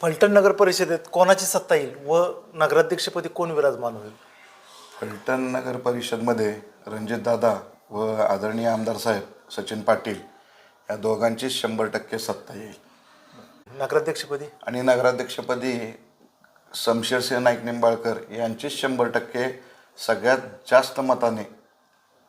फलटण नगर परिषदेत कोणाची सत्ता येईल व नगराध्यक्षपदी कोण विराजमान होईल? फलटण नगर परिषदमध्ये रणजितदादा व आदरणीय आमदार साहेब सचिन पाटील या दोघांची 100% सत्ता येईल. नगराध्यक्षपदी आणि नगराध्यक्षपदी शमशेरसिंह नाईक निंबाळकर यांची 100% सगळ्यात जास्त मताने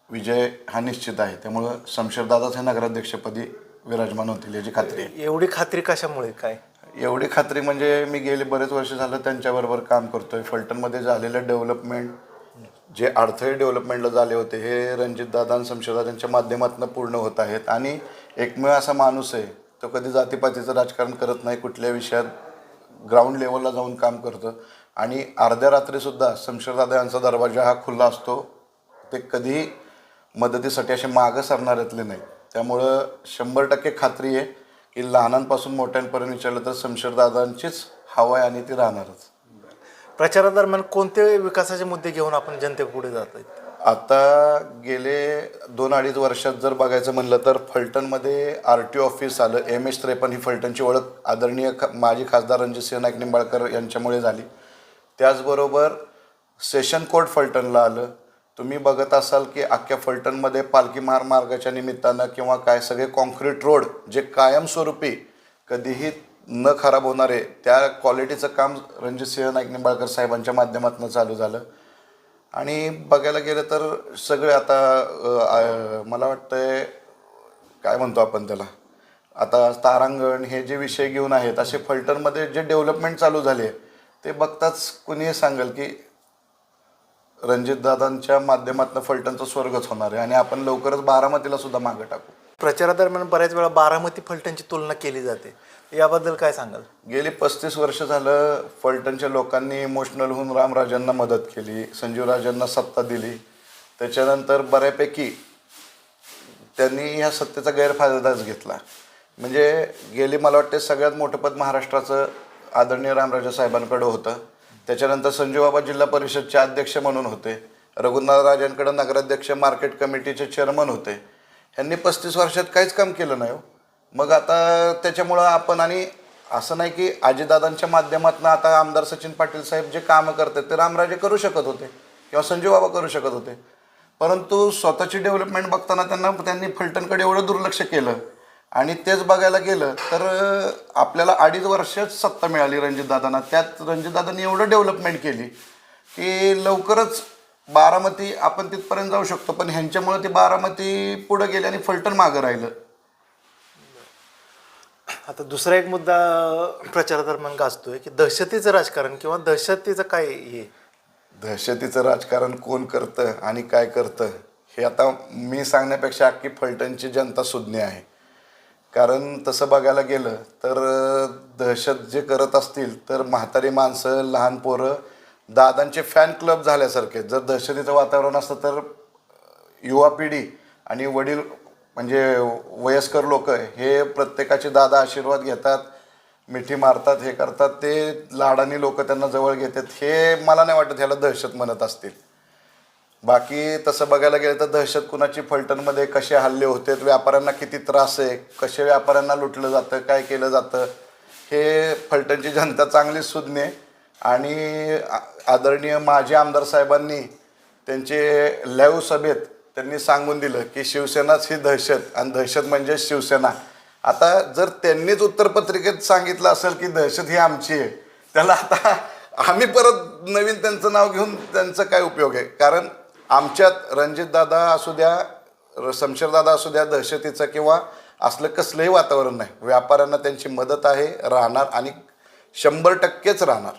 विजय हा निश्चित आहे. त्यामुळं शमशेरदादाच हे नगराध्यक्षपदी विराजमान होतील याची खात्री आहे. एवढी खात्री कशामुळे? काय एवढी खात्री म्हणजे मी गेले बरेच वर्ष झालं त्यांच्याबरोबर काम करतोय. फलटणमध्ये झालेलं डेव्हलपमेंट, जे अडथळे डेव्हलपमेंटला झाले होते हे रणजितदादा आणि शमशेरदादांच्या माध्यमातून पूर्ण होत आहेत. आणि एकमेव असा माणूस आहे तो कधी जातीपातीचं राजकारण करत नाही, कुठल्या विषयात ग्राउंड लेवलला जाऊन काम करतं. आणि अर्ध्या रात्रीसुद्धा शमशेरदादा यांचा दरवाजा हा खुला असतो. ते कधीही मदतीसाठी असे मागं सरणाऱ्यातले नाही. त्यामुळं 100% खात्री आहे की लहानांपासून मोठ्यांपर्यंत विचारलं तर शमशेरदादांचीच हवा आहे आणि ती राहणारच. प्रचारादरम्यान कोणते विकासाचे मुद्दे घेऊन आपण जनतेपुढे जात आहेत? आता गेले 2-2.5 वर्षात जर बघायचं म्हणलं तर फलटणमध्ये RTO ऑफिस आलं. MH53 ही फलटणची ओळख आदरणीय माजी खासदार रणजितसिंह नाईक निंबाळकर यांच्यामुळे झाली. त्याचबरोबर सेशन कोर्ट फलटणला आलं. तुम्ही बघत असाल की अख्ख्या फलटणमध्ये पालखी महामार्गाच्या निमित्तानं किंवा काय सगळे कॉन्क्रीट रोड जे कायमस्वरूपी कधीही न खराब होणारे त्या क्वालिटीचं काम रणजितसिंह नाईक निंबाळकर साहेबांच्या माध्यमातून चालू झालं. आणि बघायला गेलं तर सगळे आता मला वाटतंय काय म्हणतो आपण त्याला, आता तारांगण हे जे विषय घेऊन आहेत असे फलटणमध्ये जे डेव्हलपमेंट चालू झाले ते बघताच कुणीही सांगेल की रणजितदादांच्या माध्यमातून फलटणचं स्वर्गच होणार आहे. आणि आपण लवकरच बारामतीला सुद्धा मागं टाकू. प्रचारादरम्यान बऱ्याच वेळा बारामती फलटणची तुलना केली जाते, याबद्दल काय सांगाल? गेली 35 वर्ष झालं फलटणच्या लोकांनी इमोशनल होऊन रामराजांना मदत केली, संजीवराजांना सत्ता दिली. त्याच्यानंतर बऱ्यापैकी त्यांनी ह्या सत्तेचा गैरफायदाच घेतला. म्हणजे गेली मला वाटते सगळ्यात मोठं पद महाराष्ट्राचं आदरणीय रामराजा साहेबांकडे होतं. त्याच्यानंतर संजूबाबा जिल्हा परिषदचे अध्यक्ष म्हणून होते. रघुनाथराजांकडे नगराध्यक्ष, मार्केट कमिटीचे चेअरमन होते. ह्यांनी 35 वर्षात काहीच काम केलं नाही. मग आता त्याच्यामुळं आपण, आणि असं नाही की अजितदादांच्या माध्यमातून आता आमदार सचिन पाटील साहेब जे कामं करतात ते रामराजे करू शकत होते किंवा संजूबाबा करू शकत होते. परंतु स्वतःची डेव्हलपमेंट बघताना त्यांनी फलटणकडे एवढं दुर्लक्ष केलं. आणि तेच बघायला गेलं तर आपल्याला 2.5 वर्षच सत्ता मिळाली रणजितदादांना. त्यात रणजितदादांनी एवढं डेव्हलपमेंट केली की लवकरच बारामती आपण तिथपर्यंत जाऊ शकतो. पण ह्यांच्यामुळे ती बारामती पुढे गेली आणि फलटण मागं राहिलं. आता दुसरा एक मुद्दा प्रचारादरम्यान गाजतोय की दहशतीचं राजकारण किंवा दहशतीचं काय हे? दहशतीचं राजकारण कोण करतं आणि काय करतं हे आता मी सांगण्यापेक्षा अख्खी फलटणची जनता सुज्ञ आहे. कारण तसं बघायला गेलं तर दहशत जे करत असतील तर म्हातारी माणसं, लहान पोरं, दादांचे फॅन क्लब झाल्यासारखे. जर दहशतीचं वातावरण असतं तर युवा पिढी आणि वडील म्हणजे वयस्कर लोक हे प्रत्येकाचे दादा आशीर्वाद घेतात, मिठी मारतात, हे करतात. ते लाडानी लोक त्यांना जवळ घेतात. हे मला नाही वाटत ह्याला दहशत म्हणत असतील. बाकी तसं बघायला गेलं तर दहशत कुणाची फलटणमध्ये कसे हल्ले होते, व्यापाऱ्यांना किती त्रास आहे, कसे व्यापाऱ्यांना लुटलं जातं, काय केलं जातं, हे फलटणची जनता चांगलीच सुज्ञ आहे. आणि आदरणीय माजी आमदार साहेबांनी त्यांचे लाईव्ह सभेत त्यांनी सांगून दिलं की शिवसेनाच ही दहशत आणि दहशत म्हणजे शिवसेना. आता जर त्यांनीच उत्तरपत्रिकेत सांगितलं असेल की दहशत ही आमची आहे, त्याला आता आम्ही परत नवीन त्यांचं नाव घेऊन त्यांचा काय उपयोग आहे? कारण आमच्यात रणजितदादा असू द्या, शमशेरदादा असू द्या, दहशतीचं किंवा असलं कसलंही वातावरण नाही. व्यापाऱ्यांना त्यांची मदत आहे, राहणार आणि 100%च राहणार.